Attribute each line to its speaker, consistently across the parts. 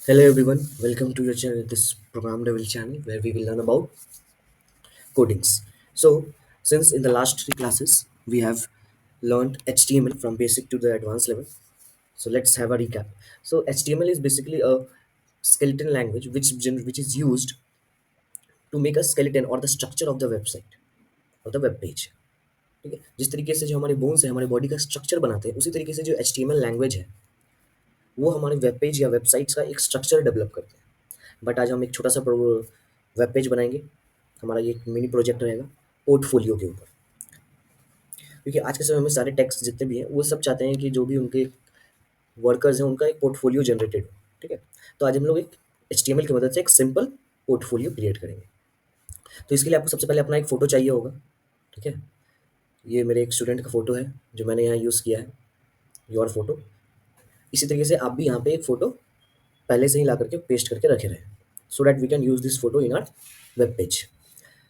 Speaker 1: Hello everyone, welcome to your channel, this program level channel where we will learn about codings. So, since in the last three classes we have learned HTML from basic to the advanced level, so let's have a recap. So, HTML is basically a skeleton language which is used to make a skeleton or the structure of the website or the web page. ठीक है, जिस तरीके से जो हमारे bones है हमारे body का स्ट्रक्चर बनाते हैं उसी तरीके से जो HTML लैंग्वेज है वो हमारे वेब पेज या वेबसाइट्स का एक स्ट्रक्चर डेवलप करते हैं। बट आज हम एक छोटा सा वेब पेज बनाएंगे। हमारा ये एक मिनी प्रोजेक्ट रहेगा पोर्टफोलियो के ऊपर, क्योंकि आज के समय में सारे टेक्स्ट जितने भी हैं वो सब चाहते हैं कि जो भी उनके वर्कर्स हैं उनका एक पोर्टफोलियो जनरेटेड हो। ठीक है, तो आज हम लोग एक HTML की मदद से एक सिंपल पोर्टफोलियो क्रिएट करेंगे। तो इसके लिए आपको सबसे पहले अपना एक फ़ोटो चाहिए होगा। ठीक है, ये मेरे एक स्टूडेंट का फ़ोटो है जो मैंने यहाँ यूज़ किया है, योर फोटो। इसी तरीके से आप भी यहाँ पे एक फ़ोटो पहले से ही ला करके पेस्ट करके रखे रहें, so that we can use this photo in our web page.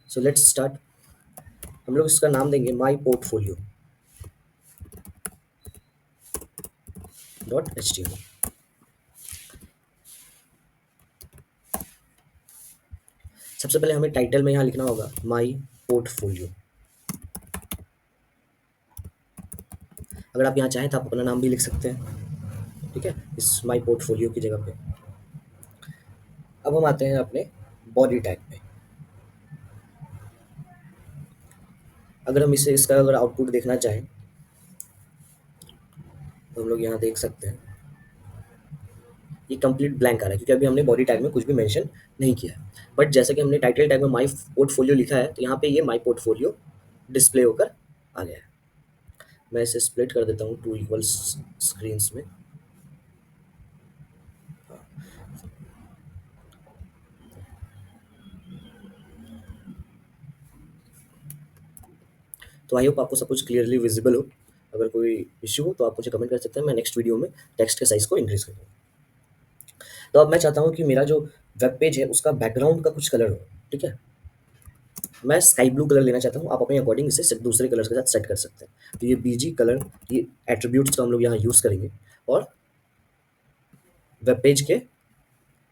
Speaker 1: So let's start. हम लोग इसका नाम देंगे my portfolio dot H T M L. सबसे पहले हमें टाइटल में यहाँ लिखना होगा माई पोर्टफोलियो। अगर आप यहाँ चाहें तो आप अपना नाम भी लिख सकते हैं। ठीक है, इस माई पोर्टफोलियो की जगह पे। अब हम आते हैं अपने बॉडी टैग पे। अगर हम इसे इसका अगर आउटपुट देखना चाहें तो हम लोग यहाँ देख सकते हैं ये कंप्लीट ब्लैंक आ रहा है, क्योंकि अभी हमने बॉडी टैग में कुछ भी मेंशन नहीं किया है। बट जैसे कि हमने टाइटल टैग में माई पोर्टफोलियो लिखा है तो यहाँ पे ये माई पोर्टफोलियो डिस्प्ले होकर आ गया है। मैं इसे स्प्लिट कर देता हूँ टू इक्वल स्क्रीन्स में। तो आई होप आपको सब कुछ क्लियरली विजिबल हो। अगर कोई इश्यू हो तो आप मुझे कमेंट कर सकते हैं, मैं नेक्स्ट वीडियो में टेक्स्ट के साइज़ को इंक्रीज़ कर दूँगा। तो अब मैं चाहता हूँ कि मेरा जो वेब पेज है उसका बैकग्राउंड का कुछ कलर हो। ठीक है, मैं स्काई ब्लू कलर लेना चाहता हूँ, आप अपने अकॉर्डिंग इसे दूसरे कलर्स के साथ सेट कर सकते हैं। तो ये बीजी कलर, ये एट्रीब्यूट्स का हम लोग यहाँ यूज़ करेंगे और वेब पेज के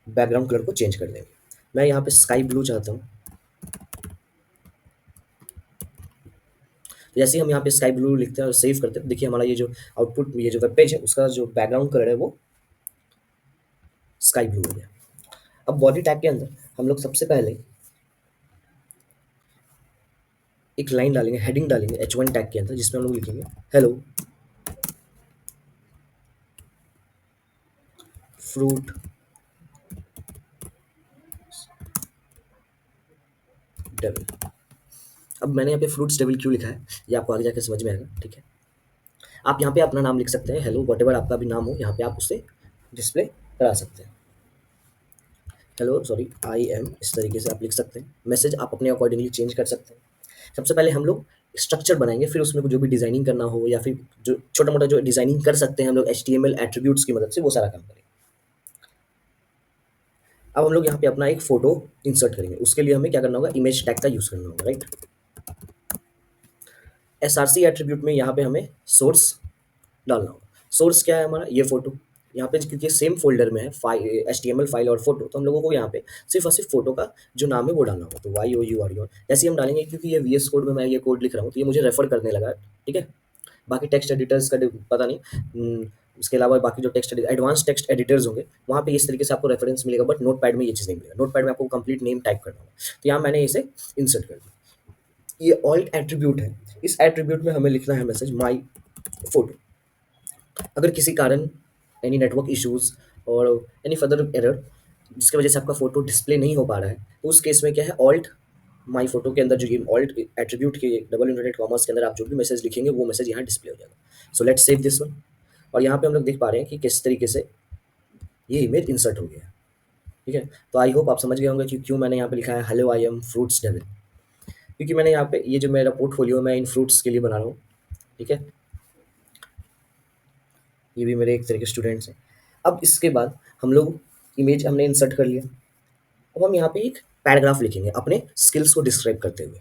Speaker 1: बैकग्राउंड कलर को चेंज कर देंगे। मैं यहाँ पे स्काई ब्लू चाहता हूँ। तो जैसे ही हम यहाँ पे स्काई ब्लू लिखते हैं और सेव करते हैं, देखिए हमारा ये जो आउटपुट, ये जो वेब पेज है उसका जो बैकग्राउंड कलर है वो स्काई ब्लू हो गया। अब बॉडी टैग के अंदर हम लोग सबसे पहले एक लाइन डालेंगे, हेडिंग डालेंगे H1 टैग के अंदर, जिसमें हम लोग लिखेंगे हेलो फ्रूट डेविल। अब मैंने यहाँ पे फ्रूट्स डेविल क्यों लिखा है ये आपको आगे जाकर समझ में आएगा। ठीक है, आप यहाँ पे अपना नाम लिख सकते हैं, हेलो वॉट आपका भी नाम हो यहाँ पे आप उसे डिस्प्ले करा सकते हैं। हेलो सॉरी आई एम, इस तरीके से आप लिख सकते हैं। मैसेज आप अपने अकॉर्डिंगली चेंज कर सकते हैं। सबसे पहले हम लोग स्ट्रक्चर बनाएंगे, फिर उसमें जो भी डिजाइनिंग करना हो या फिर जो छोटा मोटा जो डिजाइनिंग कर सकते हैं हम लोग HTML एट्रीब्यूट्स की मदद से, वो सारा काम करेंगे। अब हम लोग यहाँ पे अपना एक फोटो इंसर्ट करेंगे, उसके लिए हमें क्या करना होगा, इमेज टैग का यूज़ करना होगा। राइट, SRC एट्रीब्यूट में यहाँ पे हमें सोर्स डालना होगा। सोर्स क्या है हमारा, ये फोटो। यहाँ पे क्योंकि सेम फोल्डर में है फाइल, HTML फाइल और फोटो, तो हम लोगों को यहाँ पे सिर्फ और सिर्फ फोटो का जो नाम है वो डालना होगा। तो YOURE जैसे ही हम डालेंगे, क्योंकि ये VS कोड में मैं ये कोड लिख रहा हूँ तो ये मुझे रेफर करने लगा। ठीक है, बाकी टेक्स्ट एडिटर्स का पता नहीं। इसके अलावा बाकी जो टेक्स्ट एडवांस टेक्स्ट एडिटर्स होंगे वहाँ पे इस तरीके से आपको रेफरेंस मिलेगा, बट नोटपैड में ये चीज़ नहीं मिलेगा। नोटपैड में आपको कंप्लीट नेम टाइप करना होगा। तो यहाँ मैंने इसे इंसर्ट कर दिया। ये ऑल्ट एट्रीब्यूट है, इस एट्रीब्यूट में हमें लिखना है मैसेज माई फोटो। अगर किसी कारण एनी नेटवर्क इश्यूज और एनी फर्दर एरर जिसकी वजह से आपका फोटो डिस्प्ले नहीं हो पा रहा है, तो उस केस में क्या है, ऑल्ट माई फोटो के अंदर जो ये ऑल्ट एट्रीब्यूट के डबल इन्वर्टेड कॉमर्स के अंदर आप जो भी मैसेज लिखेंगे वो मैसेज यहाँ डिस्प्ले हो जाएगा। So let's save this one. और यहाँ पे हम लोग देख पा रहे हैं कि किस तरीके से ये इमेज इंसर्ट हो गया है। ठीक है, तो आई होप आप समझ गए होंगे कि क्यों मैंने यहाँ पे लिखा है hello I M fruits devil, क्योंकि मैंने यहाँ पे ये जो मेरा पोर्टफोलियो है मैं इन फ्रूट्स के लिए बना रहा हूँ। ठीक है, ये भी मेरे एक तरह के स्टूडेंट्स हैं। अब इसके बाद हम लोग इमेज हमने इंसर्ट कर लिया। अब हम यहाँ पे एक पैराग्राफ लिखेंगे अपने स्किल्स को डिस्क्राइब करते हुए।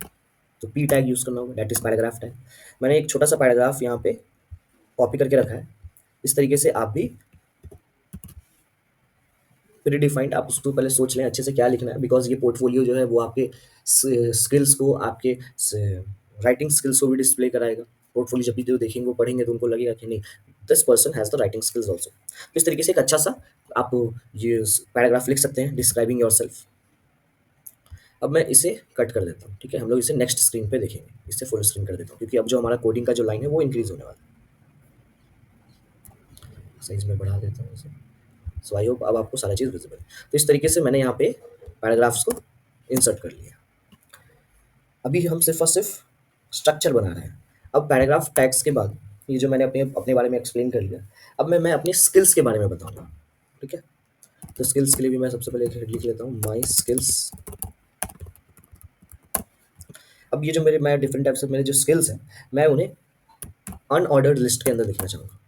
Speaker 1: तो P टैग यूज़ करना होगा, दैट इज़ पैराग्राफ टैग। मैंने एक छोटा सा पैराग्राफ यहाँ पे कॉपी करके रखा है। इस तरीके से आप भी प्री डिफाइंड, आप उसको पहले सोच लें अच्छे से क्या लिखना है, बिकॉज ये पोर्टफोलियो जो है वो आपके स्किल्स को, आपके राइटिंग स्किल्स को भी डिस्प्ले कराएगा। पोर्टफोलियो जब भी जो देखेंगे वो पढ़ेंगे तो उनको लगेगा कि नहीं, this person has the writing skills also. तो इस तरीके से एक अच्छा सा आप ये पैराग्राफ लिख सकते हैं डिस्क्राइबिंग योर सेल्फ। अब मैं इसे कट कर देता हूँ, ठीक है, हम लोग इसे नेक्स्ट स्क्रीन पे देखेंगे। इसे फुल स्क्रीन कर देता हूँ क्योंकि अब जो हमारा कोडिंग का जो लाइन है वो इंक्रीज होने वाला है। साइज में बढ़ा देता हूँ इसे। सो आई होप अब आपको सारा चीज़ विजिबल है। तो इस तरीके से मैंने यहाँ पे पैराग्राफ्स को इंसर्ट कर लिया। अभी हम सिर्फ और सिर्फ स्ट्रक्चर बना रहे हैं। अब पैराग्राफ टैग्स के बाद ये जो मैंने अपने अपने बारे में एक्सप्लेन कर लिया, अब मैं अपनी स्किल्स के बारे में बताऊंगा, ठीक है। तो स्किल्स के लिए भी मैं सबसे पहले एक लिख लेता हूँ, माई स्किल्स। अब ये जो मैं डिफरेंट टाइप्स ऑफ मेरे जो स्किल्स हैं, मैं उन्हें अनऑर्डर्ड लिस्ट के अंदर लिखना चाहूँगा।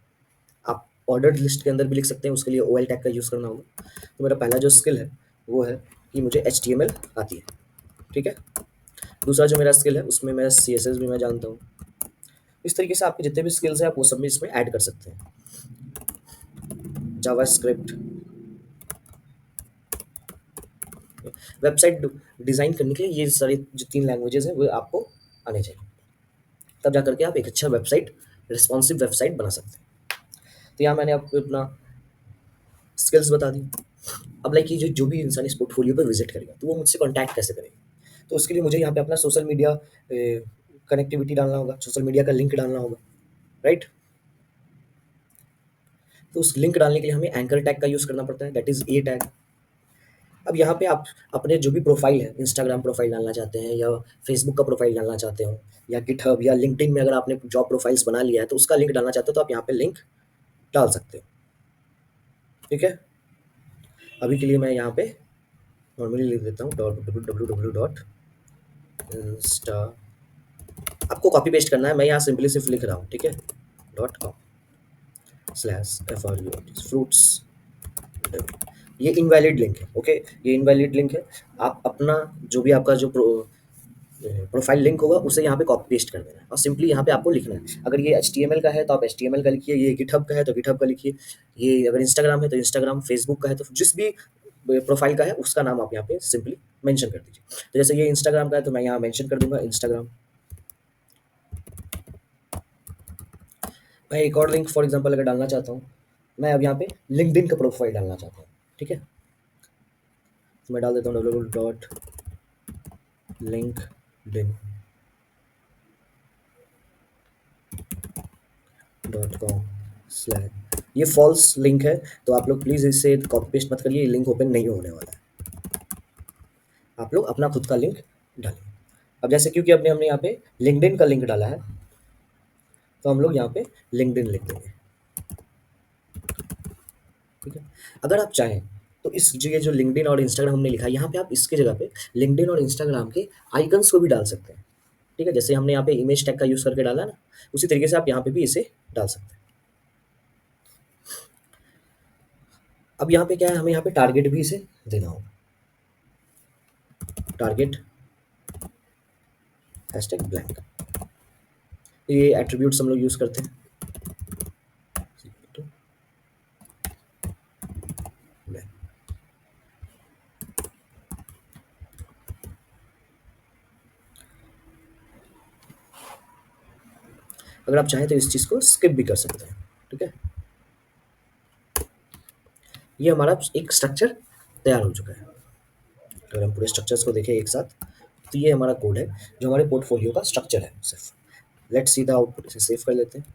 Speaker 1: आप ऑर्डर्ड लिस्ट के अंदर भी लिख सकते हैं, उसके लिए OL टैग का यूज़ करना होगा। तो मेरा पहला जो स्किल है वो है कि मुझे HTML आती है, ठीक है। दूसरा जो मेरा स्किल है उसमें मैं CSS भी मैं जानता हूँ। इस तरीके से आपके जितने भी स्किल्स हैं आप वो सब भी इसमें ऐड कर सकते हैं। जावास्क्रिप्ट, वेबसाइट डिज़ाइन करने के लिए ये सारी जो 3 लैंग्वेजेस हैं वो आपको आने चाहिए, तब जा करके आप एक अच्छा वेबसाइट, रिस्पॉन्सिव वेबसाइट बना सकते हैं। तो यहाँ मैंने आपको अपना स्किल्स बता दी। अब लाइक ये जो भी इंसान इस पोर्टफोलियो पर विजिट करेगा तो वो मुझसे कॉन्टैक्ट कैसे करेगा, तो उसके लिए मुझे यहाँ पे अपना सोशल मीडिया कनेक्टिविटी डालना होगा, सोशल मीडिया का लिंक डालना होगा, राइट। तो उस लिंक डालने के लिए हमें एंकर टैग का यूज़ करना पड़ता है, दैट इज़ ए टैग। अब यहाँ पे आप अपने जो भी प्रोफाइल है, इंस्टाग्राम प्रोफाइल डालना चाहते हैं या फेसबुक का प्रोफाइल डालना चाहते हो या गिटहब या लिंक्डइन में अगर आपने जॉब प्रोफाइल्स बना लिया है तो उसका लिंक डालना चाहते हो तो आप यहाँ पे लिंक डाल सकते हो, ठीक है। अभी के लिए मैं यहाँ पे नॉर्मली लिख देता हूँ www.insta, आपको कॉपी पेस्ट करना है, मैं यहाँ सिंपली सिर्फ लिख रहा हूँ, ठीक है, .com/fruits। ये इनवैलिड लिंक है, ओके, ये इनवैलिड लिंक है। आप अपना जो भी आपका जो प्रोफाइल लिंक होगा उसे यहाँ पे कॉपी पेस्ट कर देना है और सिंपली यहाँ पे आपको लिखना है। अगर ये HTML का है तो आप HTML का लिखिए, ये गिटहब का है तो गिटहब का लिखिए, ये अगर इंस्टाग्राम है तो इंस्टाग्राम, फेसबुक का है तो जिस भी प्रोफाइल का है उसका नाम आप यहाँ पे सिंपली मेंशन कर दीजिए। तो जैसे ये इंस्टाग्राम का है तो मैं यहाँ मेंशन कर दूंगा इंस्टाग्राम। मैं एक और लिंक फॉर एग्जांपल अगर डालना चाहता हूँ, मैं अब यहाँ पे लिंक्डइन का प्रोफाइल डालना चाहता हूँ, ठीक है। तो मैं डाल देता हूँ www.linkedin.com/, ये फॉल्स लिंक है तो आप लोग प्लीज़ इसे कॉपी पेस्ट मत करिए, ये लिंक ओपन नहीं होने वाला है। आप लोग अपना खुद का लिंक डालिए। अब जैसे क्योंकि हमने हमने यहाँ पे लिंक्डइन का लिंक डाला है तो हम लोग यहाँ पे लिंक्डइन लिख देंगे, ठीक है। अगर आप चाहें तो इस जगह जो लिंक्डइन और इंस्टाग्राम हमने लिखा है यहाँ पे आप इसकी जगह पे लिंक्डइन और इंस्टाग्राम के आइकन्स को भी डाल सकते हैं, ठीक है। जैसे हमने यहाँ पे इमेज टैग का यूज़ करके डाला ना, उसी तरीके से आप यहाँ पे भी इसे डाल सकते हैं। अब यहाँ पे क्या है, हमें यहाँ पे टारगेट भी इसे देना होगा, टारगेट #ब्लैंक। ये एट्रीब्यूट्स हम लोग यूज़ करते हैं। अगर आप चाहें तो इस चीज़ को स्किप भी कर सकते हैं, ठीक है। ये हमारा एक स्ट्रक्चर तैयार हो चुका है। अगर हम पूरे स्ट्रक्चर्स को देखें एक साथ तो ये हमारा कोड है जो हमारे पोर्टफोलियो का स्ट्रक्चर है सिर्फ। लेट्स सी द आउटपुट, इसे सेव कर लेते हैं।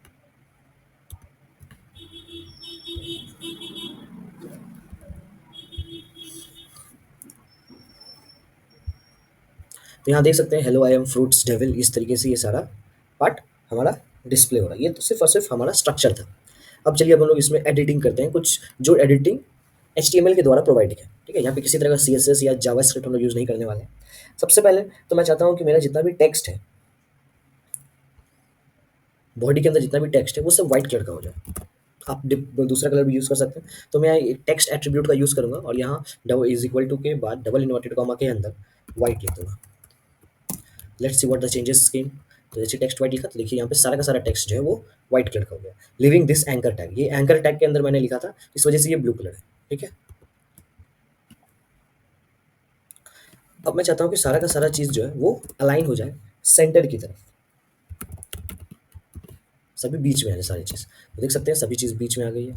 Speaker 1: तो यहाँ देख सकते हैं hello I M fruits devil, इस तरीके से ये सारा पार्ट हमारा डिस्प्ले हो रहा है। ये तो सिर्फ और सिर्फ हमारा स्ट्रक्चर था। अब चलिए अब हम लोग इसमें एडिटिंग करते हैं, कुछ जो एडिटिंग HTML के द्वारा प्रोवाइड है, ठीक है। यहाँ पे किसी तरह का CSS या जावास्क्रिप्ट हम लोग यूज़ नहीं करने वाले हैं। सबसे पहले तो मैं चाहता हूँ कि मेरा जितना भी टेक्स्ट है, बॉडी के अंदर जितना भी टेक्स्ट है वो सब व्हाइट कलर का हो जाए। आप दूसरा कलर भी यूज़ कर सकते हैं। तो मैं टेक्स्ट एट्रीब्यूट का यूज़ करूँगा और यहाँ डबल इज इक्वल टू के बाद डबल इन्वर्टेड कॉमा के अंदर व्हाइट लिख दूँगा। Let's see what the changes came. तो जैसे टेक्स्ट व्हाइट लिखा तो देखिए यहाँ पे सारा का सारा टेक्स्ट जो है वो व्हाइट कलर का हो गया। लिविंग दिस एंकर टैग, ये एंकर टैग के अंदर मैंने लिखा था, इस वजह से ये ब्लू कलर है, ठीक है। अब मैं चाहता हूँ कि सारा का सारा चीज़ जो है वो अलाइन हो जाए सेंटर की तरफ, सभी बीच में आ जाए सारी चीज़। तो देख सकते हैं सभी चीज़ बीच में आ गई है,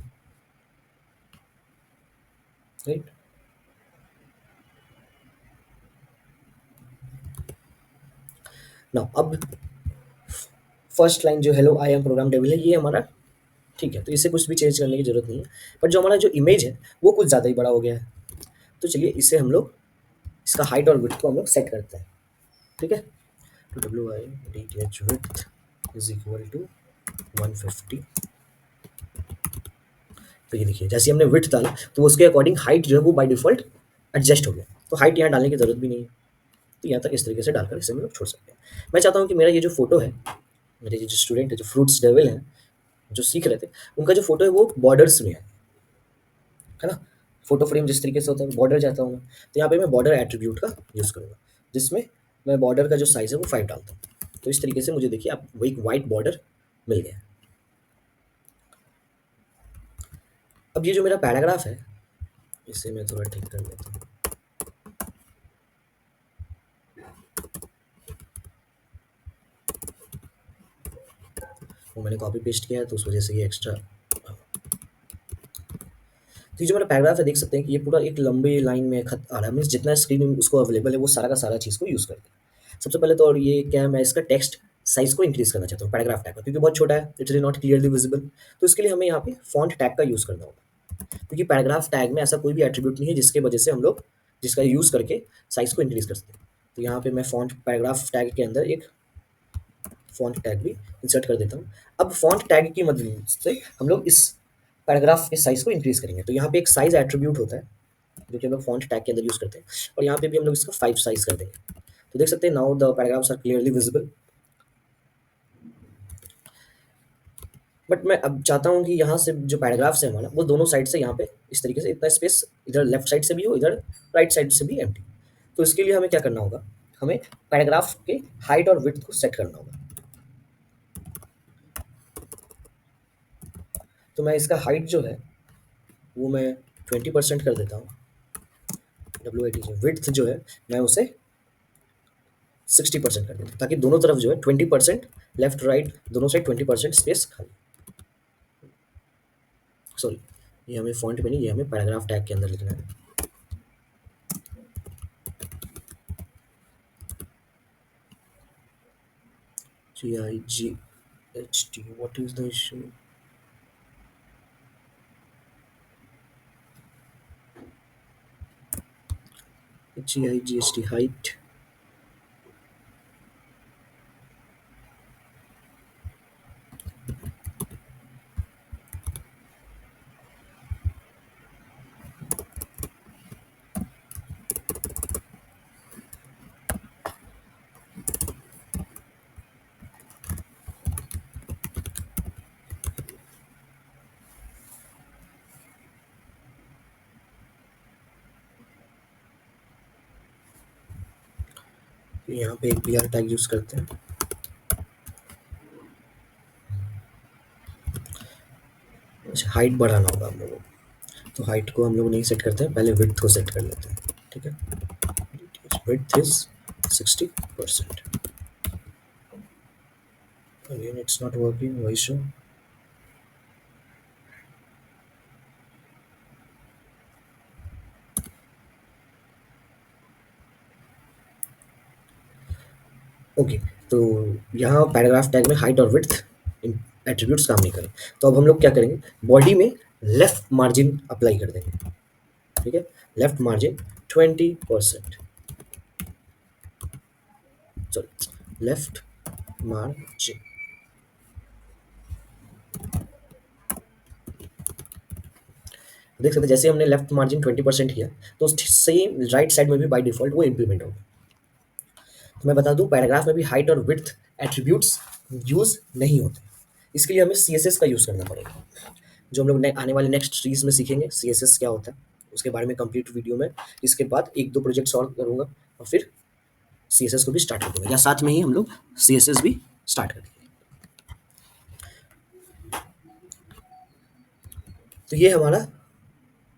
Speaker 1: राइट। नाउ अब फर्स्ट लाइन जो हेलो आई एम प्रोग्राम डेवल है, ये हमारा ठीक है, तो इसे कुछ भी चेंज करने की जरूरत नहीं है। बट जो हमारा जो इमेज है वो कुछ ज़्यादा ही बड़ा हो गया है, तो चलिए इसे हम लोग इसका हाइट और विड्थ को हम लोग सेट करते हैं, ठीक है। तो W I D T H width is equal to 150। तो ये देखिए जैसे हमने विड्थ डाला तो उसके अकॉर्डिंग हाइट जो है वो बाय डिफॉल्ट एडजस्ट हो गया, तो हाइट यहाँ डालने की जरूरत भी नहीं है। तो यहाँ तक इस तरीके से डालकर इसे हम लोग छोड़ सकते हैं। मैं चाहता हूँ कि मेरा ये जो फोटो है, मेरे ये जो स्टूडेंट है जो फ्रूट्स डेविल हैं जो सीख रहे थे, उनका जो फोटो है वो बॉर्डर्स में है ना। फोटो फ्रेम जिस तरीके से होता है बॉर्डर जाता हूँ मैं, तो यहाँ पे मैं बॉर्डर एट्रीब्यूट का यूज़ करूँगा, जिसमें मैं बॉर्डर का जो साइज़ है वो 5 डालता हूँ। तो इस तरीके से मुझे देखिए आप वो एक वाइट बॉर्डर मिल गया। अब ये जो मेरा पैराग्राफ है इसे मैं थोड़ा ठीक कर देता हूँ। वो मैंने कॉपी पेस्ट किया है तो उस वजह से ये एक्स्ट्रा। तो ये जो मेरा पैराग्राफ है देख सकते हैं कि ये पूरा एक लंबे लाइन में खत आ रहा है, मीन्स जितना स्क्रीन में उसको अवेलेबल है वो सारा का सारा चीज़ को यूज़ करके। सबसे पहले तो और ये क्या है, मैं इसका टेक्स्ट साइज़ को इंक्रीज़ करना चाहता हूँ पैराग्राफ टैग का, क्योंकि बहुत छोटा है, it is not clearly visible. तो इसके लिए हमें यहाँ पे फॉन्ट टैग का यूज़ करना होगा, क्योंकि पैराग्राफ टैग में ऐसा कोई भी एट्रीब्यूट नहीं है जिसके वजह से हम लोग जिसका यूज़ करके साइज़ को इंक्रीज़ कर सकते हैं। तो यहाँ पे मैं फॉन्ट पैराग्राफ टैग के अंदर एक फॉन्ट टैग भी इंसर्ट कर देता हूँ। अब फॉन्ट टैग की मदद से हम लोग इस पैराग्राफ के साइज़ को इंक्रीज़ करेंगे। तो यहाँ पे एक साइज़ एट्रीब्यूट होता है जो कि हम लोग फॉन्ट टैग के अंदर यूज़ करते हैं, और यहाँ पे भी हम लोग इसका 5 साइज़ कर देंगे। तो देख सकते हैं now the paragraphs are clearly visible. But मैं अब चाहता हूँ कि यहाँ से जो पैराग्राफ्स है हमारा वो दोनों साइड से यहाँ पे इस तरीके से इतना स्पेस इधर लेफ्ट साइड से भी हो, इधर राइट साइड से भी एम्प्टी। तो इसके लिए हमें क्या करना होगा, हमें पैराग्राफ के हाइट और विड्थ को सेट करना होगा। तो मैं इसका हाइट जो है वो मैं 20% कर देता हूँ, डब्ल्यू आई टी जो विड्थ जो है मैं उसे 60% कर देता हूँ, ताकि दोनों तरफ जो है 20%, लेफ्ट राइट दोनों साइड 20% स्पेस खाली। सॉरी, ये हमें फॉन्ट में नहीं, ये हमें पैराग्राफ टैग के अंदर लिखना है। GIGHT, what is the issue? GIGHT height. यहाँ पे एक BR टैग यूज करते हैं। अच्छा, हाइट बढ़ाना होगा हम लोगों को, तो हाइट को हम लोग नहीं सेट करते हैं, पहले विड्थ को सेट कर लेते हैं, ठीक है। Width is 60%। Again it's not working, why so? Okay, तो यहाँ पैराग्राफ टैग में हाइट और विड्थ एट्रीब्यूट्स काम नहीं करें, तो अब हम लोग क्या करेंगे, बॉडी में लेफ्ट मार्जिन अप्लाई कर देंगे, ठीक है। Left margin 20%, sorry left margin. देख सकते हैं जैसे हमने लेफ्ट मार्जिन 20% किया तो सेम राइट साइड में भी बाय डिफॉल्ट वो इंप्लीमेंट होगा। तो मैं बता दूं पैराग्राफ में भी हाइट और विड्थ एट्रीब्यूट्स यूज नहीं होते, इसके लिए हमें CSS का यूज़ करना पड़ेगा, जो हम लोग आने वाले नेक्स्ट सीरीज में सीखेंगे CSS क्या होता है उसके बारे में कंप्लीट वीडियो में। इसके बाद एक दो प्रोजेक्ट्स और करूँगा और फिर CSS को भी स्टार्ट कर दूंगा, या साथ में ही हम लोग CSS भी स्टार्ट कर देंगे। तो ये हमारा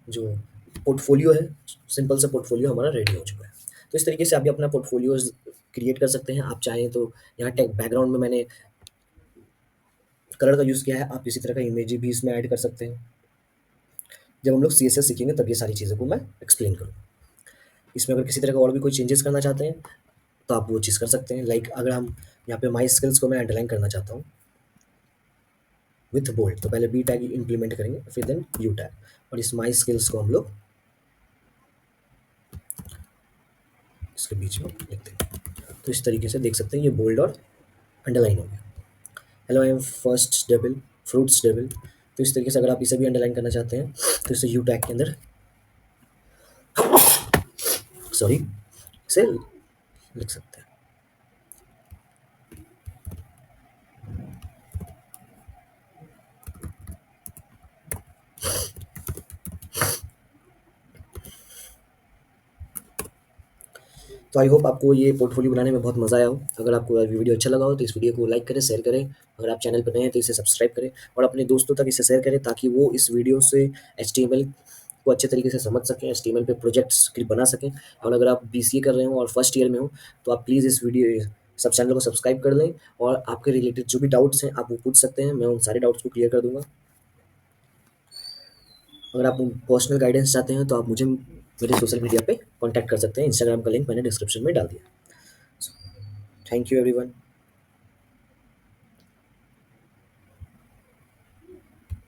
Speaker 1: जो पोर्टफोलियो है, सिंपल सा पोर्टफोलियो हमारा रेडी हो चुका है। तो इस तरीके से आप भी अपना पोर्टफोलियोज क्रिएट कर सकते हैं। आप चाहें तो यहाँ टेक बैकग्राउंड में मैंने कलर का यूज़ किया है, आप किसी तरह का इमेज भी इसमें ऐड कर सकते हैं। जब हम लोग CSS सीखेंगे तब ये सारी चीज़ों को मैं एक्सप्लेन करूँ। इसमें अगर किसी तरह का और भी कोई चेंजेस करना चाहते हैं तो आप वो चीज़ कर सकते हैं। लाइक अगर हम यहाँ पे माई स्किल्स को मैं अंडरलाइन करना चाहता हूँ विथ बोल्ड, तो पहले बी टैग इंप्लीमेंट करेंगे, फिर देन यू टैग, और इस माई स्किल्स को हम लोग इसके बीच में लिख देंगे। तो इस तरीके से देख सकते हैं ये बोल्ड और अंडरलाइन हो गया। Hello I M first devil, fruits devil. तो इस तरीके से अगर आप इसे भी अंडरलाइन करना चाहते हैं तो इसे यू टैग के अंदर सॉरी इसे लिख सकते हैं। तो आई होप आपको ये पोर्टफोलियो बनाने में बहुत मज़ा आया हो। अगर आपको वीडियो अच्छा लगा हो तो इस वीडियो को लाइक करें, शेयर करें। अगर आप चैनल पर नए हैं तो इसे सब्सक्राइब करें और अपने दोस्तों तक इसे शेयर करें ताकि वो इस वीडियो से HTML को अच्छे तरीके से समझ सकें, HTML पे प्रोजेक्ट्स बना सकें। और अगर आप BCA कर रहे हो और फर्स्ट ईयर में हो तो आप प्लीज़ इस वीडियो सब चैनल को सब्सक्राइब कर लें और आपके रिलेटेड जो भी डाउट्स हैं आप वो पूछ सकते हैं, मैं उन सारे डाउट्स को क्लियर कर दूँगा। अगर आप पर्सनल गाइडेंस चाहते हैं तो आप मुझे मेरे सोशल मीडिया पे कॉन्टैक्ट कर सकते हैं। इंस्टाग्राम का लिंक मैंने डिस्क्रिप्शन में डाल दिया। Thank you everyone.